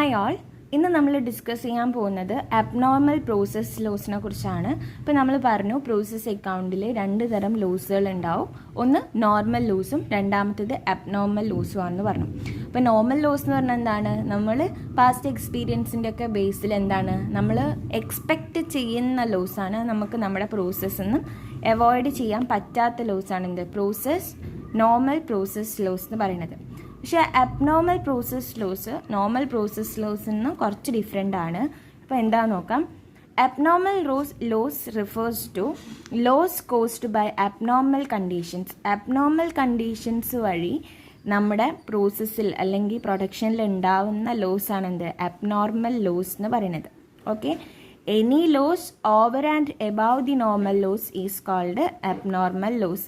Hi all, ഇന്ന് നമ്മൾ discuss ചെയ്യാൻ പോകുന്നത് അബ്നോർമൽ പ്രോസസ് ലോസിനെ കുറിച്ചാണ്. ഇപ്പോൾ നമ്മൾ പറഞ്ഞു പ്രോസസ് അക്കൗണ്ടിൽ രണ്ട് തരം ലോസുകൾ ഉണ്ടാവും. ഒന്ന് നോർമൽ ലോസും രണ്ടാമത്തേത് അബ്നോർമൽ ലോസും ആണെന്ന് പറഞ്ഞു. അപ്പോൾ നോർമൽ ലോസ് എന്ന് പറഞ്ഞാൽ എന്താണ്? നമ്മൾ പാസ്റ്റ് എക്സ്പീരിയൻസിൻ്റെ ഒക്കെ ബേസിൽ എന്താണ് നമ്മൾ എക്സ്പെക്റ്റ് ചെയ്യുന്ന ലോസാണ്. നമുക്ക് നമ്മുടെ പ്രോസസ്സിൽ നിന്ന് അവോയ്ഡ് ചെയ്യാൻ പറ്റാത്ത ലോസാണ് എന്ത് നോർമൽ പ്രോസസ് ലോസ് എന്ന് പറയുന്നത്. പക്ഷേ abnormal process loss normal process ലോസിൽ നിന്ന് കുറച്ച് ഡിഫറെൻ്റ് ആണ്. അപ്പോൾ എന്താണെന്ന് നോക്കാം. Abnormal loss refers to loss caused by abnormal conditions. Abnormal conditions വഴി നമ്മുടെ പ്രോസസ്സിൽ അല്ലെങ്കിൽ പ്രൊഡക്ഷനിൽ ഉണ്ടാവുന്ന ലോസാണ് എന്ത് അബ്നോർമൽ ലോസ് എന്ന് പറയുന്നത്. Okay, any loss over and above the normal loss is called abnormal loss.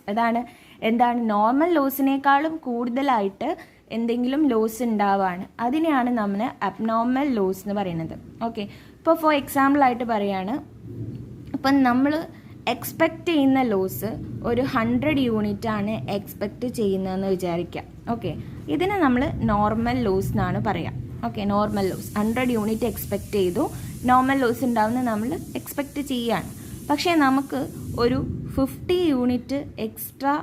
എന്താണ് നോർമൽ ലോസിനേക്കാളും കൂടുതലായിട്ട് എന്തെങ്കിലും ലോസ് ഉണ്ടാവുകയാണ്, അതിനെയാണ് നമ്മൾ അബ്നോർമൽ ലോസ് എന്ന് പറയുന്നത്. ഓക്കെ, ഇപ്പോൾ ഫോർ എക്സാമ്പിളായിട്ട് പറയുകയാണ്, ഇപ്പം നമ്മൾ എക്സ്പെക്റ്റ് ചെയ്യുന്ന ലോസ് ഒരു 100 യൂണിറ്റ് ആണ് എക്സ്പെക്റ്റ് ചെയ്യുന്നതെന്ന് വിചാരിക്കാം. ഓക്കെ, ഇതിനെ നമ്മൾ നോർമൽ ലോസ് എന്നാണ് പറയാം. Okay, normal loss 100 unit expect ചെയ്തു, നോർമൽ ലോസ് ഉണ്ടാവുന്ന നമ്മൾ എക്സ്പെക്റ്റ് ചെയ്യുകയാണ്. പക്ഷേ നമുക്ക് ഒരു 50 യൂണിറ്റ് എക്സ്ട്രാ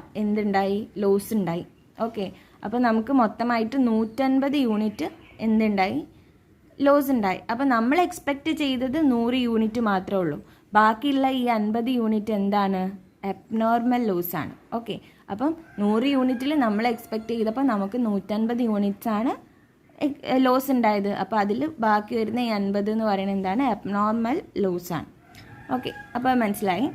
ലോസ് ഉണ്ടായി. ഓക്കെ, അപ്പോൾ നമുക്ക് മൊത്തമായിട്ട് 150 യൂണിറ്റ് ലോസ് ഉണ്ടായി. അപ്പോൾ നമ്മൾ എക്സ്പെക്റ്റ് ചെയ്തത് 100 യൂണിറ്റ് മാത്രമേ ഉള്ളൂ. ബാക്കിയുള്ള ഈ 50 യൂണിറ്റ് എന്താണ്? അബ്നോർമൽ ലോസ് ആണ്. ഓക്കെ, അപ്പം 100 യൂണിറ്റിൽ നമ്മൾ എക്സ്പെക്റ്റ് ചെയ്തപ്പോൾ നമുക്ക് 150 യൂണിറ്റ്സ് ആണ് ലോസ് ഉണ്ടായത്. അപ്പോൾ അതിൽ ബാക്കി വരുന്ന ഈ 50 എന്ന് പറയുന്നത് എന്താണ്? അബ്നോർമൽ ലോസ് ആണ്. ഓക്കെ, അപ്പോൾ മനസ്സിലായി.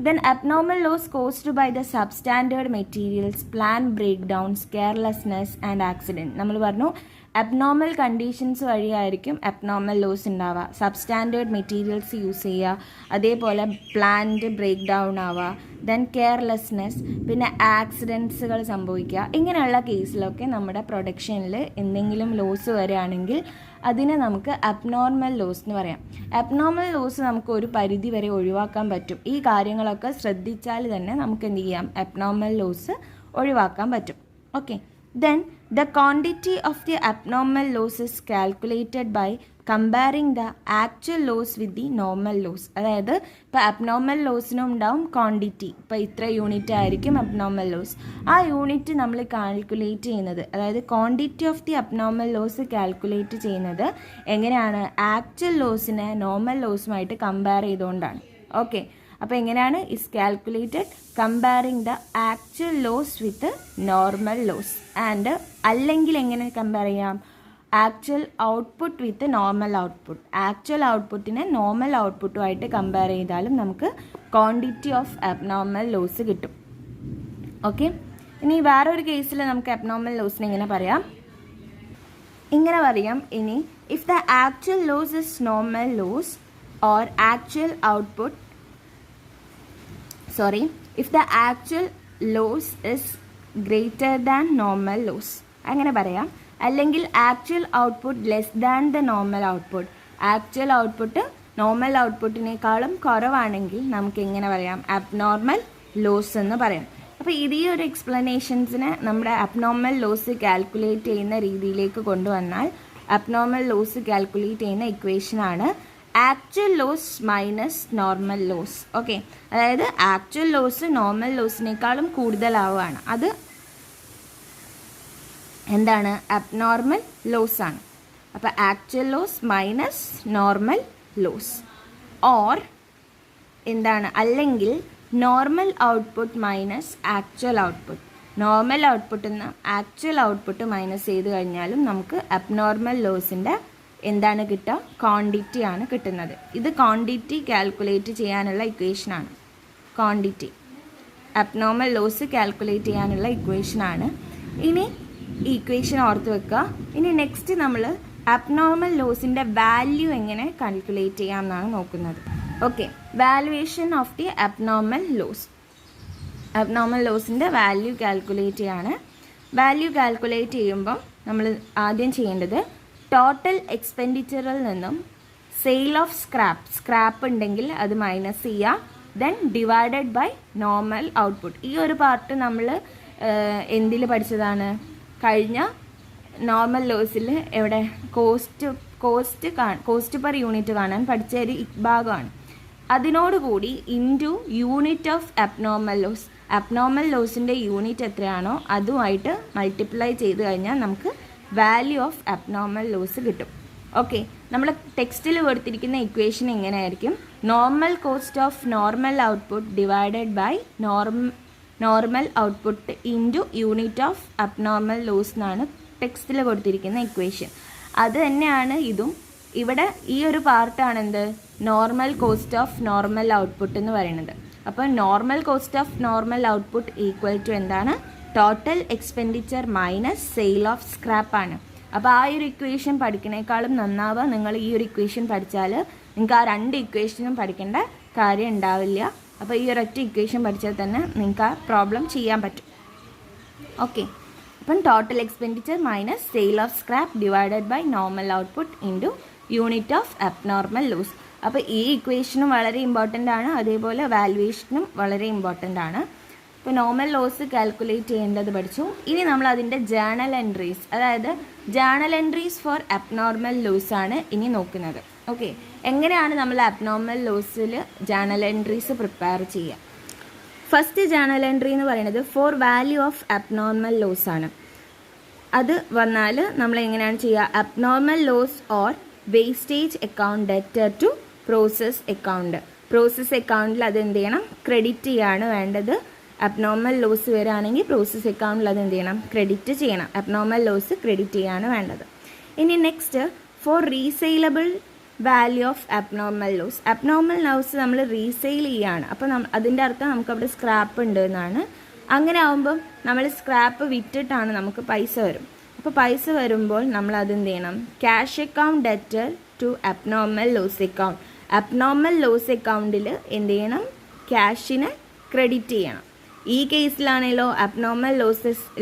Then abnormal loss caused by the substandard materials, plant breakdowns, carelessness and accident. നമ്മൾ പറഞ്ഞു അബ്നോർമൽ കണ്ടീഷൻസ് വഴിയായിരിക്കും അബ്നോർമൽ ലോസ് ഉണ്ടാവുക. സബ്സ്റ്റാൻഡേർഡ് മെറ്റീരിയൽസ് യൂസ് ചെയ്യുക, അതേപോലെ പ്ലാന്റ് ബ്രേക്ക് ഡൗൺ ആവുക, ദെൻ കെയർലെസ്നെസ്, പിന്നെ ആക്സിഡൻസുകൾ സംഭവിക്കുക. ഇങ്ങനെയുള്ള കേസിലൊക്കെ നമ്മുടെ പ്രൊഡക്ഷനിൽ എന്തെങ്കിലും ലോസ് വരികയാണെങ്കിൽ അതിനെ നമുക്ക് അബ്നോർമൽ ലോസ് എന്ന് പറയാം. അബ്നോർമൽ ലോസ് നമുക്ക് ഒരു പരിധി വരെ ഒഴിവാക്കാൻ പറ്റും. ഈ കാര്യങ്ങളൊക്കെ ശ്രദ്ധിച്ചാൽ തന്നെ നമുക്ക് എന്ത് ചെയ്യാം? അബ്നോർമൽ ലോസ് ഒഴിവാക്കാൻ പറ്റും. Okay, then the quantity of the abnormal loss is calculated by comparing the actual loss with the normal loss. അതായത് ഇപ്പോൾ അബ്നോർമൽ ലോസിനും ഉണ്ടാവും ക്വാണ്ടിറ്റി. ഇപ്പോൾ ഇത്ര യൂണിറ്റ് ആയിരിക്കും അബ്നോർമൽ ലോസ്. ആ യൂണിറ്റ് നമ്മൾ കാൽക്കുലേറ്റ് ചെയ്യുന്നത്, അതായത് quantity of the abnormal loss calculate ചെയ്യുന്നത് എങ്ങനെയാണ്? ആക്ച്വൽ ലോസിനെ നോർമൽ ലോസുമായിട്ട് കമ്പയർ ചെയ്തുകൊണ്ടാണ്. ഓക്കെ, അപ്പോൾ എങ്ങനെയാണ്? Is calculated comparing the actual loss with normal loss. And അല്ലെങ്കിൽ എങ്ങനെ കമ്പയർ ചെയ്യാം? Actual output with normal output. Actual ഔട്ട്പുട്ടിനെ നോർമൽ ഔട്ട്പുട്ടുമായിട്ട് കമ്പയർ ചെയ്താലും നമുക്ക് ക്വാണ്ടിറ്റി ഓഫ് അബ്നോർമൽ ലോസ് കിട്ടും. ഓക്കെ, ഇനി വേറൊരു കേസിൽ നമുക്ക് അബ്നോർമൽ ലോസിനെ ഇങ്ങനെ പറയാം. ഇനി if the actual loss is normal loss or actual output if the actual loss is greater than normal loss, അങ്ങനെ പറയാം. അല്ലെങ്കിൽ actual output less than the normal output. Actual output normal ഔട്ട്പുട്ടിനേക്കാളും കുറവാണെങ്കിൽ നമുക്ക് എങ്ങനെ പറയാം? അബ്നോർമൽ ലോസ് എന്ന് പറയാം. അപ്പോൾ ഈ ഒരു എക്സ്പ്ലനേഷൻസിനെ നമ്മുടെ അബ്നോർമൽ ലോസ് കാൽക്കുലേറ്റ് ചെയ്യുന്ന രീതിയിലേക്ക് കൊണ്ടുവന്നാൽ അബ്നോർമൽ ലോസ് കാൽക്കുലേറ്റ് ചെയ്യുന്ന ഇക്വേഷനാണ് actual loss minus normal loss. Okay, അതായത് ആക്ച്വൽ ലോസ് നോർമൽ ലോസിനേക്കാളും കൂടുതലാവുകയാണ്. അത് എന്താണ്? അബ്നോർമൽ ലോസ് ആണ്. അപ്പോൾ actual loss minus normal loss. Or എന്താണ്? അല്ലെങ്കിൽ normal output minus actual output. Normal ഔട്ട്പുട്ടിൽ നിന്ന് ആക്ച്വൽ ഔട്ട്പുട്ട് മൈനസ് ചെയ്ത് കഴിഞ്ഞാലും നമുക്ക് അബ്നോർമൽ ലോസിൻ്റെ എന്താണ് കിട്ടുക? ക്വാണ്ടിറ്റി ആണ് കിട്ടുന്നത്. ഇത് ക്വാണ്ടിറ്റി കാൽക്കുലേറ്റ് ചെയ്യാനുള്ള ഇക്വേഷനാണ്. ക്വാണ്ടിറ്റി അബ്നോർമൽ ലോസ് കാൽക്കുലേറ്റ് ചെയ്യാനുള്ള ഇക്വേഷനാണ്. ഇനി ഈ ഇക്വേഷൻ ഓർത്ത് വെക്കുക. ഇനി നെക്സ്റ്റ് നമ്മൾ അബ്നോർമൽ ലോസിൻ്റെ വാല്യൂ എങ്ങനെ കാൽക്കുലേറ്റ് ചെയ്യാം എന്നാണ് നോക്കുന്നത്. Okay, valuation of the abnormal loss. Abnormal ലോസിൻ്റെ വാല്യൂ കാൽക്കുലേറ്റ് ചെയ്യാണ്. വാല്യൂ കാൽക്കുലേറ്റ് ചെയ്യുമ്പോൾ നമ്മൾ ആദ്യം ചെയ്യേണ്ടത് ടോട്ടൽ എക്സ്പെൻഡിച്ചറിൽ നിന്നും സെയിൽ ഓഫ് സ്ക്രാപ്പ് ഉണ്ടെങ്കിൽ അത് മൈനസ് ചെയ്യുക. Then divided by normal output. ഈ ഒരു പാർട്ട് നമ്മൾ എന്തിൽ പഠിച്ചതാണ്? കഴിഞ്ഞ നോർമൽ ലോസിൽ എവിടെ കോസ്റ്റ് കോസ്റ്റ് പെർ യൂണിറ്റ് കാണാൻ പഠിച്ച ഒരു ഭാഗമാണ്. അതിനോടുകൂടി into unit of abnormal loss, abnormal ലോസിൻ്റെ യൂണിറ്റ് എത്രയാണോ അതുമായിട്ട് മൾട്ടിപ്ലൈ ചെയ്ത് കഴിഞ്ഞാൽ നമുക്ക് വാല്യൂ ഓഫ് അബ്നോർമൽ ലോസ് കിട്ടും. ഓക്കെ, നമ്മൾ ടെക്സ്റ്റിൽ കൊടുത്തിരിക്കുന്ന ഇക്വേഷൻ എങ്ങനെയായിരിക്കും? Normal cost of normal output divided by normal output into unit of abnormal loss എന്നാണ് ടെക്സ്റ്റിൽ കൊടുത്തിരിക്കുന്ന ഇക്വേഷൻ. അത് തന്നെയാണ് ഇതും. ഇവിടെ ഈ ഒരു പാർട്ടാണ് എന്ത്? Normal cost of normal output എന്ന് പറയുന്നത്. അപ്പോൾ normal cost of normal output equal to എന്താണ്? Total expenditure minus sale of scrap ആണ്. അപ്പോൾ ആ ഒരു ഇക്വേഷൻ പഠിക്കണേക്കാളും നന്നാവുക നിങ്ങൾ ഈ ഒരു ഇക്വേഷൻ പഠിച്ചാൽ നിങ്ങൾക്ക് ആ രണ്ട് ഇക്വേഷനും പഠിക്കേണ്ട കാര്യം ഉണ്ടാവില്ല. അപ്പോൾ ഈ ഒരൊറ്റ ഇക്വേഷൻ പഠിച്ചാൽ തന്നെ നിങ്ങൾക്ക് ആ പ്രോബ്ലം ചെയ്യാൻ പറ്റും. ഓക്കെ, അപ്പം total expenditure minus sale of scrap divided by normal output into unit of abnormal loss. അപ്പോൾ ഈ ഇക്വേഷനും വളരെ ഇമ്പോർട്ടൻ്റ് ആണ്, അതേപോലെ വാല്യുവേഷനും വളരെ ഇമ്പോർട്ടൻ്റ് ആണ്. ഇപ്പോൾ നോർമൽ ലോസ് കാൽക്കുലേറ്റ് ചെയ്യേണ്ടത് പഠിച്ചു. ഇനി നമ്മൾ അതിൻ്റെ ജേണൽ എൻട്രീസ്, അതായത് journal entries for abnormal loss ആണ് ഇനി നോക്കുന്നത്. ഓക്കെ, എങ്ങനെയാണ് നമ്മൾ അബ്നോർമൽ ലോസിൽ ജേണൽ എൻട്രീസ് പ്രിപ്പയർ ചെയ്യുക? ഫസ്റ്റ് ജേണൽ എൻട്രി എന്ന് പറയുന്നത് for value of abnormal loss ആണ്. അത് വന്നാൽ നമ്മൾ എങ്ങനെയാണ് ചെയ്യുക? Abnormal loss or wastage account debtor to process account. Process അക്കൗണ്ടിൽ അത് എന്ത് ചെയ്യണം? ക്രെഡിറ്റ് ചെയ്യാണ് വേണ്ടത്. അബ്നോർമൽ ലോസ് വരികയാണെങ്കിൽ പ്രോസസ് അക്കൗണ്ടിൽ അത് എന്ത് ചെയ്യണം? ക്രെഡിറ്റ് ചെയ്യണം. അബ്നോർമൽ ലോസ് ക്രെഡിറ്റ് ചെയ്യാണ് വേണ്ടത്. ഇനി next for resaleable value of abnormal loss. Abnormal loss നമ്മൾ റീസെയിൽ ചെയ്യാണ്. അപ്പോൾ അതിൻ്റെ അർത്ഥം നമുക്കവിടെ സ്ക്രാപ്പ് ഉണ്ട് എന്നാണ്. അങ്ങനെ ആകുമ്പം നമ്മൾ സ്ക്രാപ്പ് വിറ്റിട്ടാണ് നമുക്ക് പൈസ വരും. അപ്പോൾ പൈസ വരുമ്പോൾ നമ്മൾ അതെന്ത് ചെയ്യണം? Cash account debtor to abnormal loss account. Abnormal loss അക്കൗണ്ടിൽ എന്ത് ചെയ്യണം? ക്യാഷിന് ക്രെഡിറ്റ് ചെയ്യണം. ഈ കേസിലാണല്ലോ അബ്നോർമൽ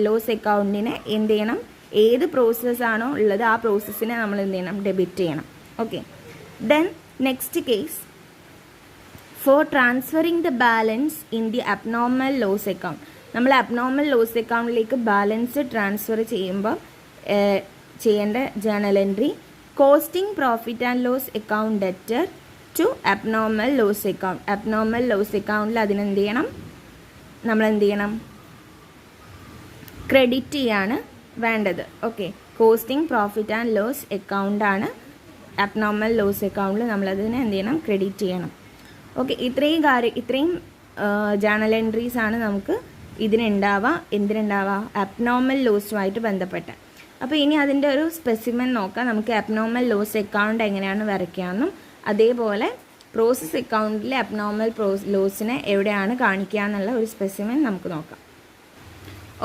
ലോസ് അക്കൗണ്ടിനെ എന്ത് ചെയ്യണം? ഏത് പ്രോസസ്സാണോ ഉള്ളത് ആ പ്രോസസ്സിനെ നമ്മൾ എന്ത് ചെയ്യണം? ഡെബിറ്റ് ചെയ്യണം. Okay, then next case for transferring the balance in the abnormal loss account. നമ്മൾ അബ്നോർമൽ ലോസ് അക്കൗണ്ടിലേക്ക് ബാലൻസ് ട്രാൻസ്ഫർ ചെയ്യുമ്പോൾ ചെയ്യേണ്ട journal entry costing profit and loss account debtor to abnormal loss account. Abnormal loss അക്കൗണ്ടിൽ അതിനെന്ത് ചെയ്യണം? നമ്മൾ എന്ത് ചെയ്യണം? ക്രെഡിറ്റ് ചെയ്യാണ് വേണ്ടത്. Okay, costing profit and loss അക്കൗണ്ടാണ് അബ്നോർമൽ ലോസ് അക്കൗണ്ടിൽ നമ്മളതിനെ എന്ത് ചെയ്യണം? ക്രെഡിറ്റ് ചെയ്യണം. ഓക്കെ, ഇത്രയും ജേണൽ എൻട്രീസ് ആണ് നമുക്ക് ഇതിനുണ്ടാവുക. എന്തിനുണ്ടാവുക? അബ്നോർമൽ ലോസുമായിട്ട് ബന്ധപ്പെട്ട്. അപ്പോൾ ഇനി അതിൻ്റെ ഒരു സ്പെസിമെൻ നോക്കാം. നമുക്ക് അബ്നോർമൽ ലോസ് അക്കൗണ്ട് എങ്ങനെയാണ് വരയ്ക്കാമെന്നും അതേപോലെ പ്രോസസ് അക്കൗണ്ടിലെ അബ്നോർമൽ ലോസിനെ എവിടെയാണ് കാണിക്കുക എന്നുള്ള ഒരു സ്പെസിമെൻ നമുക്ക് നോക്കാം.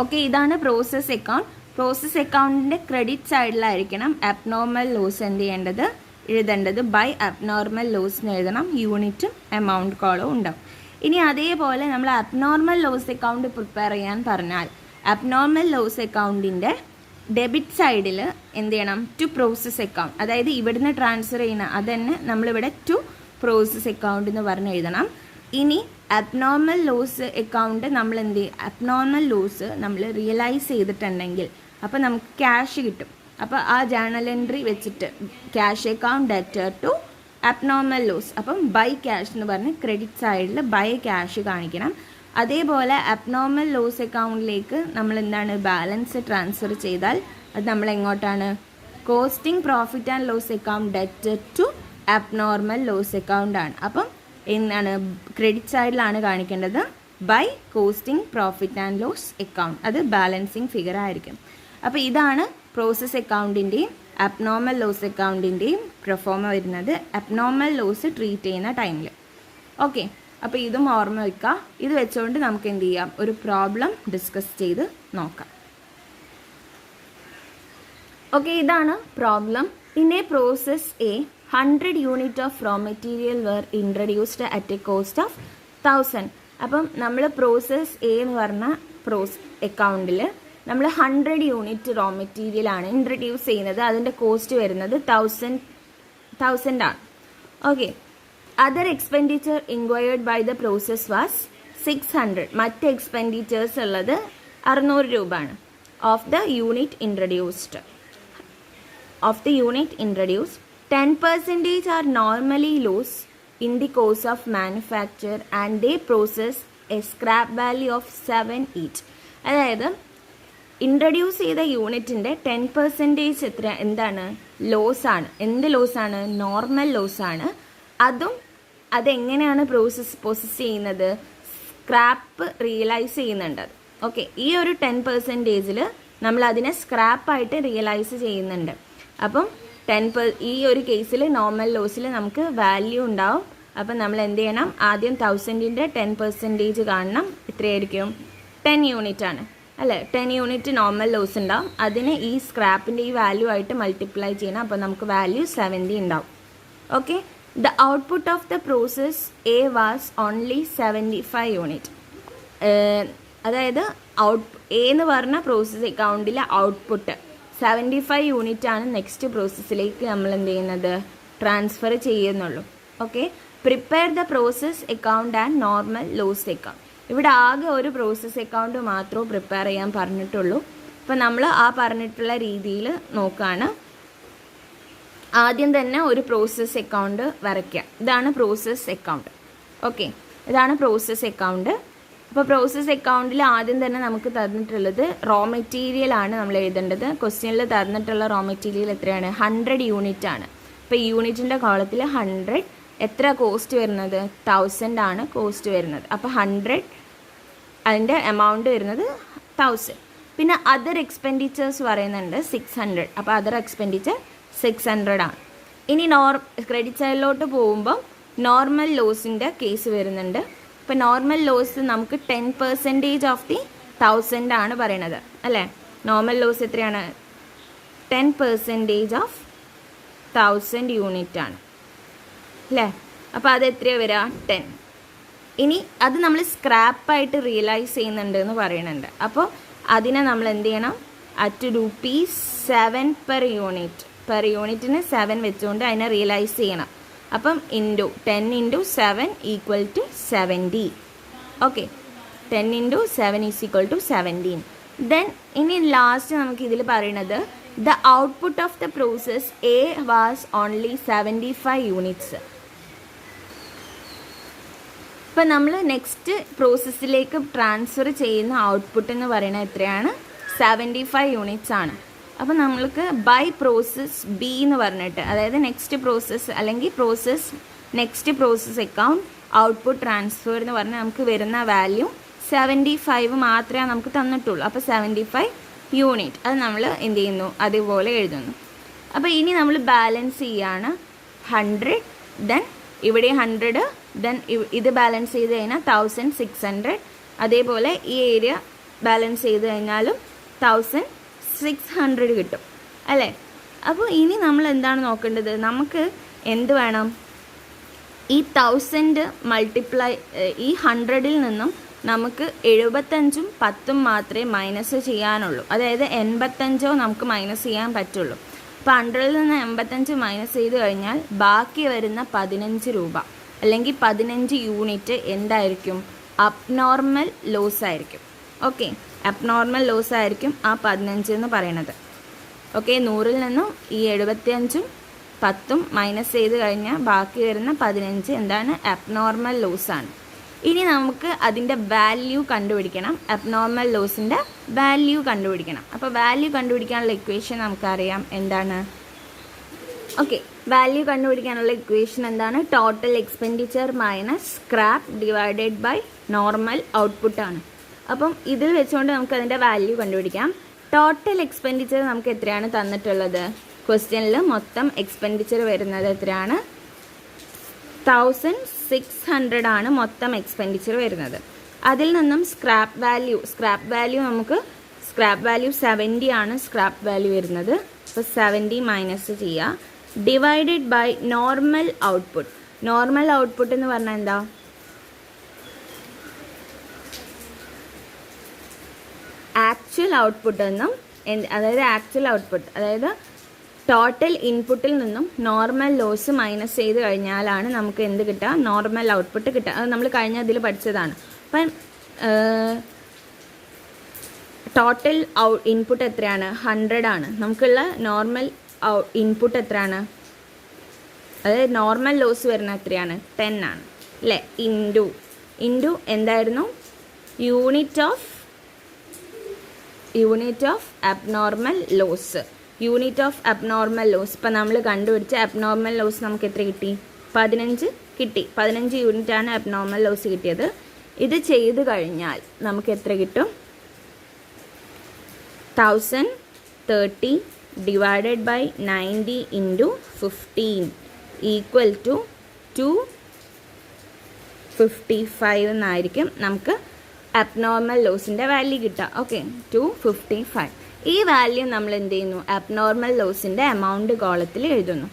ഓക്കെ, ഇതാണ് പ്രോസസ് അക്കൗണ്ട്. പ്രോസസ് അക്കൗണ്ടിൻ്റെ ക്രെഡിറ്റ് സൈഡിലായിരിക്കണം അബ്നോർമൽ ലോസ് എന്ത് ചെയ്യേണ്ടത്? എഴുതേണ്ടത്. ബൈ അബ്നോർമൽ ലോസിന് എഴുതണം. യൂണിറ്റും എമൗണ്ട് കോളും ഉണ്ടാവും. ഇനി അതേപോലെ നമ്മൾ അബ്നോർമൽ ലോസ് അക്കൗണ്ട് പ്രിപ്പയർ ചെയ്യാൻ പറഞ്ഞാൽ അബ്നോർമൽ ലോസ് അക്കൗണ്ടിൻ്റെ ഡെബിറ്റ് സൈഡിൽ എന്ത് ചെയ്യണം? To process account. അതായത് ഇവിടുന്ന് ട്രാൻസ്ഫർ ചെയ്യുന്ന അതന്നെ നമ്മളിവിടെ ടു പ്രോസസ് അക്കൗണ്ട് എന്ന് പറഞ്ഞ് എഴുതണം. ഇനി അബ്നോർമൽ ലോസ് അക്കൗണ്ട് നമ്മൾ എന്ത് ചെയ്യും? അബ്നോർമൽ ലോസ് നമ്മൾ റിയലൈസ് ചെയ്തിട്ടുണ്ടെങ്കിൽ അപ്പോൾ നമുക്ക് ക്യാഷ് കിട്ടും. അപ്പോൾ ആ ജേണൽ എൻട്രി വെച്ചിട്ട് cash account debtor to abnormal loss, അപ്പം ബൈ ക്യാഷ് എന്ന് പറഞ്ഞ് ക്രെഡിറ്റ് സൈഡിൽ ബൈ ക്യാഷ് കാണിക്കണം. അതേപോലെ അബ്നോർമൽ ലോസ് അക്കൗണ്ടിലേക്ക് നമ്മൾ എന്താണ്? ബാലൻസ് ട്രാൻസ്ഫർ ചെയ്താൽ അത് നമ്മൾ എങ്ങോട്ടാണ്? Costing profit and loss account debtor to abnormal loss account ആണ്. അപ്പം എന്താണ്? ക്രെഡിറ്റ് സൈഡിലാണ് കാണിക്കേണ്ടത് by costing profit and loss account. അത് ബാലൻസിങ് ഫിഗർ ആയിരിക്കും. അപ്പോൾ ഇതാണ് പ്രോസസ് അക്കൗണ്ടിൻ്റെയും അബ്നോർമൽ ലോസ് അക്കൗണ്ടിൻ്റെയും പ്രൊഫോമ വരുന്നത് അബ്നോർമൽ ലോസ് ട്രീറ്റ് ചെയ്യുന്ന ടൈമിൽ. ഓക്കെ, അപ്പോൾ ഇതും ഓർമ്മ വയ്ക്കുക. ഇത് വെച്ചുകൊണ്ട് നമുക്ക് എന്ത് ചെയ്യാം? ഒരു പ്രോബ്ലം ഡിസ്കസ് ചെയ്ത് നോക്കാം. ഓക്കെ, ഇതാണ് problem. In a process a 100 unit of raw material were introduced at a cost of 1000. അപ്പം നമ്മൾ പ്രോസസ് എ എന്ന് പറഞ്ഞ അക്കൗണ്ടിൽ നമ്മൾ 100 യൂണിറ്റ് റോ മെറ്റീരിയൽ ആണ് ഇൻട്രൊഡ്യൂസ് ചെയ്യുന്നത്. അതിൻ്റെ കോസ്റ്റ് വരുന്നത് 1000 ആണ്. Okay, other expenditure incurred by the process was 600. മറ്റ് എക്സ്പെൻഡിച്ചേഴ്സ് ഉള്ളത് 600 രൂപയാണ്. Of the unit introduced 10% are normally lost in the course of manufacture and they process a scrap value of 7 each. അതായത് introduce ചെയ്ത യൂണിറ്റിൻ്റെ 10% എന്താണ്, loss ആണ്. എന്ത് loss ആണ്? നോർമൽ ലോസ് ആണ്. അതെങ്ങനെയാണ് പ്രോസസ്സ് ചെയ്യുന്നത്? സ്ക്രാപ്പ് റിയലൈസ് ചെയ്യുന്നുണ്ട്. ഓക്കെ, ഈ ഒരു 10%ൽ നമ്മൾ അതിനെ സ്ക്രാപ്പായിട്ട് റിയലൈസ് ചെയ്യുന്നുണ്ട്. അപ്പം ഈ ഒരു കേസിൽ നോർമൽ ലോസിൽ നമുക്ക് വാല്യൂ ഉണ്ടാവും. അപ്പം നമ്മൾ എന്ത് ചെയ്യണം? ആദ്യം 1000ൻ്റെ 10% കാണണം. എത്രയായിരിക്കും? 10 യൂണിറ്റ് ആണ് അല്ലേ? 10 യൂണിറ്റ് നോർമൽ ലോസ് ഉണ്ടാവും. അതിനെ ഈ സ്ക്രാപ്പിൻ്റെ ഈ വാല്യൂ ആയിട്ട് മൾട്ടിപ്ലൈ ചെയ്യണം. അപ്പോൾ നമുക്ക് വാല്യൂ 70 ഉണ്ടാവും. Okay, the output of the process A was only 75 unit. അതായത് എ എന്ന് പറഞ്ഞ പ്രോസസ് അക്കൗണ്ടിലെ ഔട്ട്പുട്ട് 75 യൂണിറ്റ് ആണ്. നെക്സ്റ്റ് പ്രോസസ്സിലേക്ക് നമ്മൾ എന്ത് ചെയ്യുന്നത്? ട്രാൻസ്ഫർ ചെയ്യുന്നുള്ളൂ. Okay, prepare the process account and normal loss account. ഇവിടെ ആകെ ഒരു പ്രോസസ് അക്കൗണ്ട് മാത്രമേ പ്രിപ്പയർ ചെയ്യാൻ പറഞ്ഞിട്ടുള്ളൂ. അപ്പം നമ്മൾ ആ പറഞ്ഞിട്ടുള്ള രീതിയിൽ നോക്കുകയാണ്. ആദ്യം തന്നെ ഒരു പ്രോസസ് അക്കൗണ്ട് വരയ്ക്കുക. ഇതാണ് പ്രോസസ് അക്കൗണ്ട്. ഓക്കെ, ഇതാണ് പ്രോസസ് അക്കൗണ്ട്. അപ്പോൾ പ്രോസസ് അക്കൗണ്ടിൽ ആദ്യം തന്നെ നമുക്ക് തന്നിട്ടുള്ളത് റോ മെറ്റീരിയൽ ആണ് നമ്മൾ എഴുതേണ്ടത്. ക്വസ്റ്റ്യനിൽ തന്നിട്ടുള്ള റോ മെറ്റീരിയൽ എത്രയാണ്? 100 യൂണിറ്റ് ആണ്. അപ്പോൾ ഈ യൂണിറ്റിൻ്റെ കോളത്തിൽ 100 എത്ര കോസ്റ്റ് വരുന്നത്? 1000 ആണ് കോസ്റ്റ് വരുന്നത്. അപ്പോൾ 100 അതിൻ്റെ എമൗണ്ട് വരുന്നത് 1000. പിന്നെ അതർ എക്സ്പെൻഡിച്ചേഴ്സ് പറയുന്നുണ്ട് 600. അപ്പോൾ അതർ എക്സ്പെൻഡിച്ചർ 600 ആണ്. ഇനി ക്രെഡിറ്റ് സൈഡിലോട്ട് പോകുമ്പോൾ നോർമൽ ലോസിൻ്റെ കേസ് വരുന്നുണ്ട്. ഇപ്പോൾ നോർമൽ ലോസ് നമുക്ക് 10% ഓഫ് ദി 1000 ആണ് പറയണത് അല്ലേ? നോർമൽ ലോസ് എത്രയാണ്? 10% ഓഫ് 1000 യൂണിറ്റ് ആണ് അല്ലേ? അപ്പോൾ അത് എത്രയാണ് വരിക? 10. ഇനി അത് നമ്മൾ സ്ക്രാപ്പായിട്ട് റിയലൈസ് ചെയ്യുന്നുണ്ട് എന്ന് പറയുന്നുണ്ട്. അപ്പോൾ അതിനെ നമ്മൾ എന്ത് ചെയ്യണം? അറ്റ് ₹7 പെർ യൂണിറ്റിന് 7 വെച്ചുകൊണ്ട് അതിനെ റിയലൈസ് ചെയ്യണം. അപ്പം 10 × 7 = 70. ഓക്കെ, 10 × 7 = 17. ദെൻ ഇനി ലാസ്റ്റ് നമുക്ക് ഇതിൽ പറയുന്നത് the output of the process A was only 75 units. ഇപ്പം നമ്മൾ നെക്സ്റ്റ് പ്രോസസ്സിലേക്ക് ട്രാൻസ്ഫർ ചെയ്യുന്ന ഔട്ട്പുട്ട് എന്ന് പറയുന്നത് എത്രയാണ്? 75 യൂണിറ്റ്സ് ആണ്. അപ്പോൾ നമ്മൾക്ക് ബൈ പ്രോസസ് ബി എന്ന് പറഞ്ഞിട്ട്, അതായത് നെക്സ്റ്റ് പ്രോസസ്സ് അല്ലെങ്കിൽ next process account output transfer എന്ന് പറഞ്ഞാൽ നമുക്ക് വരുന്ന വാല്യൂ 75 മാത്രമേ നമുക്ക് തന്നിട്ടുള്ളൂ. അപ്പോൾ 75 യൂണിറ്റ് അത് നമ്മൾ എന്ത് ചെയ്യുന്നു? അതുപോലെ എഴുതുന്നു. അപ്പോൾ ഇനി നമ്മൾ ബാലൻസ് ചെയ്യാണ് 100, ദെൻ ഇവിടെ 100, ദെൻ ഇത് ബാലൻസ് ചെയ്ത് കഴിഞ്ഞാൽ 1600. അതേപോലെ ഈ ഏരിയ ബാലൻസ് ചെയ്ത് കഴിഞ്ഞാലും 1600 കിട്ടും അല്ലേ? അപ്പോൾ ഇനി നമ്മൾ എന്താണ് നോക്കേണ്ടത്? നമുക്ക് എന്ത് വേണം? ഈ 1000 മൾട്ടിപ്ലൈ ഈ 100ൽ നിന്നും നമുക്ക് 75ഉം 10ഉം മാത്രമേ മൈനസ് ചെയ്യാനുള്ളൂ. അതായത് 85 നമുക്ക് മൈനസ് ചെയ്യാൻ പറ്റുള്ളൂ. അപ്പോൾ 100ൽ നിന്ന് 85 മൈനസ് ചെയ്ത് കഴിഞ്ഞാൽ ബാക്കി വരുന്ന 15 രൂപ അല്ലെങ്കിൽ 15 യൂണിറ്റ് എന്തായിരിക്കും? അബ്നോർമൽ ലോസ് ആയിരിക്കും. ഓക്കെ, അബ്നോർമൽ ലോസ് ആയിരിക്കും ആ 15 എന്ന് പറയുന്നത്. ഓക്കെ, 100ൽ നിന്നും ഈ 75ഉം 10ഉം മൈനസ് ചെയ്ത് കഴിഞ്ഞാൽ ബാക്കി വരുന്ന 15 എന്താണ്? അബ്നോർമൽ ലോസാണ്. ഇനി നമുക്ക് അതിൻ്റെ വാല്യൂ കണ്ടുപിടിക്കണം. അബ്നോർമൽ ലോസിൻ്റെ വാല്യൂ കണ്ടുപിടിക്കണം. അപ്പോൾ വാല്യൂ കണ്ടുപിടിക്കാനുള്ള ഇക്വേഷൻ നമുക്കറിയാം എന്താണ്? ഓക്കെ, വാല്യൂ കണ്ടുപിടിക്കാനുള്ള ഇക്വേഷൻ എന്താണ്? Total expenditure minus scrap divided by normal ഔട്ട്പുട്ടാണ്. അപ്പം ഇതിൽ വെച്ചുകൊണ്ട് നമുക്ക് അതിൻ്റെ വാല്യൂ കണ്ടുപിടിക്കാം. ടോട്ടൽ എക്സ്പെൻഡിച്ചർ നമുക്ക് എത്രയാണ് തന്നിട്ടുള്ളത്? ക്വസ്റ്റ്യനിൽ മൊത്തം എക്സ്പെൻഡിച്ചർ വരുന്നത് എത്രയാണ്? 1600 ആണ് മൊത്തം എക്സ്പെൻഡിച്ചർ വരുന്നത്. അതിൽ നിന്നും സ്ക്രാപ്പ് വാല്യൂ നമുക്ക് 70 ആണ് സ്ക്രാപ്പ് വാല്യൂ വരുന്നത്. അപ്പോൾ 70 മൈനസ് ചെയ്യുക, divided by normal output. Normal output എന്ന് പറഞ്ഞാൽ എന്താ? ആക്ച്വൽ ഔട്ട്പുട്ട് എന്നും, അതായത് ടോട്ടൽ ഇൻപുട്ടിൽ നിന്നും നോർമൽ ലോസ് മൈനസ് ചെയ്ത് കഴിഞ്ഞാലാണ് നമുക്ക് എന്ത് കിട്ടുക? നോർമൽ ഔട്ട്പുട്ട് കിട്ടുക. അത് നമ്മൾ കഴിഞ്ഞ ഇതിൽ പഠിച്ചതാണ്. അപ്പം ടോട്ടൽ ഇൻപുട്ട് എത്രയാണ്? 100 ആണ്. നമുക്കുള്ള നോർമൽ ഇൻപുട്ട് എത്രയാണ്? അതായത് നോർമൽ ലോസ് വരുന്ന എത്രയാണ് 10 ആണ് അല്ലേ. ഇൻറ്റു എന്തായിരുന്നു യൂണിറ്റ് ഓഫ് അബ്നോർമൽ ലോസ്. ഇപ്പം നമ്മൾ കണ്ടുപിടിച്ച അബ്നോർമൽ ലോസ് നമുക്ക് എത്ര കിട്ടി? 15 കിട്ടി. 15 യൂണിറ്റാണ് അബ്നോർമൽ ലോസ് കിട്ടിയത്. ഇത് ചെയ്ത് കഴിഞ്ഞാൽ നമുക്ക് എത്ര കിട്ടും? 1030 divided by 90 into 15 equal to 255 എന്നായിരിക്കും നമുക്ക് അബ്നോർമൽ ലോസിൻ്റെ വാല്യൂ കിട്ടുക. ഓക്കെ, 255. ഈ വാല്യൂ നമ്മൾ എന്ത് ചെയ്യുന്നു? അബ്നോർമൽ ലോസിൻ്റെ എമൗണ്ട് കോളത്തിൽ എഴുതുന്നു.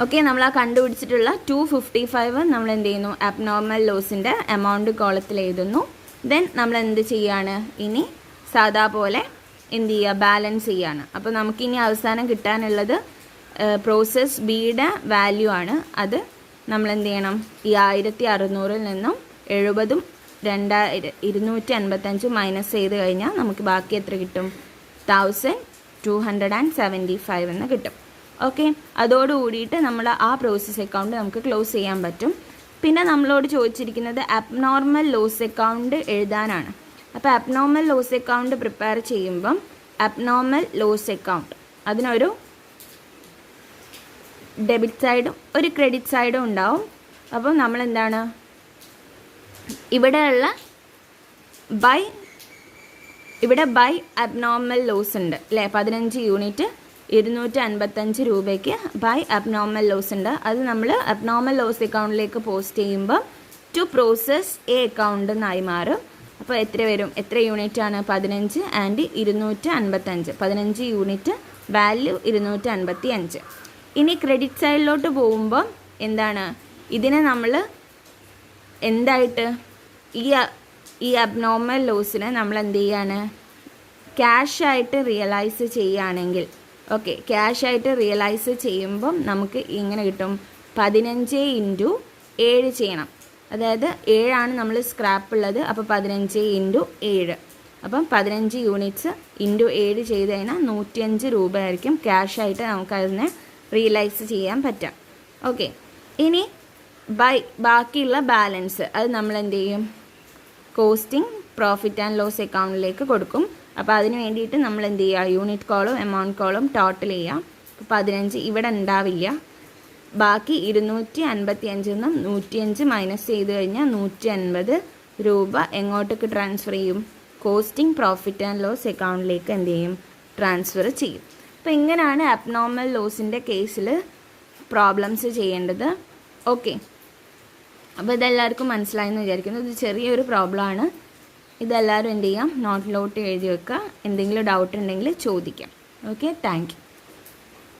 ഓക്കെ, നമ്മൾ ആ കണ്ടുപിടിച്ചിട്ടുള്ള 255 നമ്മൾ എന്ത് ചെയ്യുന്നു? അബ്നോർമൽ ലോസിൻ്റെ എമൗണ്ട് കോളത്തിൽ എഴുതുന്നു. ദെൻ നമ്മൾ എന്ത് ചെയ്യാണ്? ഇനി സാധാ പോലെ എന്ത് ചെയ്യുക? ബാലൻസ് ചെയ്യാണ്. അപ്പോൾ നമുക്കിനി അവസാനം കിട്ടാനുള്ളത് പ്രോസസ് ബിയുടെ വാല്യൂ ആണ്. അത് നമ്മൾ എന്ത് ചെയ്യണം? ഈ 1600 നിന്നും 70 255 മൈനസ് ചെയ്ത് കഴിഞ്ഞാൽ നമുക്ക് ബാക്കി എത്ര കിട്ടും? 1275 എന്ന് കിട്ടും. ഓക്കെ, അതോടുകൂടിയിട്ട് നമ്മൾ ആ പ്രോസസ് അക്കൗണ്ട് നമുക്ക് ക്ലോസ് ചെയ്യാൻ പറ്റും. പിന്നെ നമ്മളോട് ചോദിച്ചിരിക്കുന്നത് അബ്നോർമൽ ലോസ് അക്കൗണ്ട് എഴുതാനാണ്. അപ്പോൾ അബ്നോർമൽ ലോസ് അക്കൗണ്ട് പ്രിപ്പയർ ചെയ്യുമ്പം അബ്നോർമൽ ലോസ് അക്കൗണ്ട് അതിനൊരു ഡെബിറ്റ് സൈഡും ഒരു ക്രെഡിറ്റ് സൈഡും ഉണ്ടാവും. അപ്പം നമ്മൾ എന്താണ് ഇവിടെ ബൈ അബ്നോർമൽ ലോസ് ഉണ്ട് അല്ലേ? 15 യൂണിറ്റ് 255 രൂപയ്ക്ക് ബൈ അബ്നോർമൽ ലോസ് ഉണ്ട്. അത് നമ്മൾ അബ്നോർമൽ ലോസ് അക്കൗണ്ടിലേക്ക് പോസ്റ്റ് ചെയ്യുമ്പോൾ ടു പ്രോസസ് എ അക്കൗണ്ട് എന്നായി മാറും. അപ്പോൾ എത്ര യൂണിറ്റ് ആണ്? 15 ആൻഡ് 255. 15 unit value 255. ഇനി ക്രെഡിറ്റ് സൈഡിലോട്ട് പോകുമ്പോൾ എന്താണ്? ഇതിനെ നമ്മൾ എന്തായിട്ട് ഈ അബ്നോർമൽ ലോസിനെ നമ്മൾ എന്ത് ചെയ്യാണ്? ക്യാഷായിട്ട് റിയലൈസ് ചെയ്യുകയാണെങ്കിൽ, ഓക്കെ, ക്യാഷായിട്ട് റിയലൈസ് ചെയ്യുമ്പം നമുക്ക് ഇങ്ങനെ കിട്ടും. 15 ഇൻറ്റു 7 ചെയ്യണം. അതായത് 7 നമ്മൾ സ്ക്രാപ്പ് ഉള്ളത്. അപ്പോൾ 15 ഇൻറ്റു 7. അപ്പം 15 യൂണിറ്റ്സ് ഇൻറ്റു 7 ചെയ്ത് കഴിഞ്ഞാൽ 105 രൂപ ആയിരിക്കും ക്യാഷായിട്ട് നമുക്കതിനെ റിയലൈസ് ചെയ്യാൻ പറ്റുക. ഓക്കെ, ഇനി ബാക്കിയുള്ള ബാലൻസ് അത് നമ്മൾ എന്ത് ചെയ്യും? കോസ്റ്റിംഗ് പ്രോഫിറ്റ് ആൻഡ് ലോസ് അക്കൗണ്ടിലേക്ക് കൊടുക്കും. അപ്പോൾ അതിന് വേണ്ടിയിട്ട് നമ്മൾ എന്ത് ചെയ്യുക? യൂണിറ്റ് കോളും എമൗണ്ട് കോളും ടോട്ടൽ ചെയ്യാം. അപ്പോൾ 15 ഇവിടെ ഉണ്ടാവില്ല. ബാക്കി 255 നിന്നും 105 മൈനസ് ചെയ്ത് കഴിഞ്ഞാൽ 150 രൂപ എങ്ങോട്ടേക്ക് ട്രാൻസ്ഫർ ചെയ്യും? കോസ്റ്റിംഗ് പ്രോഫിറ്റ് ആൻഡ് ലോസ് അക്കൗണ്ടിലേക്ക് എന്ത് ചെയ്യും? ട്രാൻസ്ഫർ ചെയ്യും. അപ്പോൾ ഇങ്ങനെയാണ് അബ്നോർമൽ ലോസിൻ്റെ കേസിൽ പ്രോബ്ലംസ് ചെയ്യേണ്ടത്. ഓക്കെ, അപ്പോൾ ഇതെല്ലാവർക്കും മനസ്സിലായെന്ന് വിചാരിക്കുന്നു. ഇത് ചെറിയൊരു പ്രോബ്ലമാണ്. ഇതെല്ലാവരും എന്ത് ചെയ്യാം? നോട്ടിലോട്ട് എഴുതി വെക്കുക. എന്തെങ്കിലും ഡൗട്ട് ഉണ്ടെങ്കിൽ ചോദിക്കാം. Okay, thank you.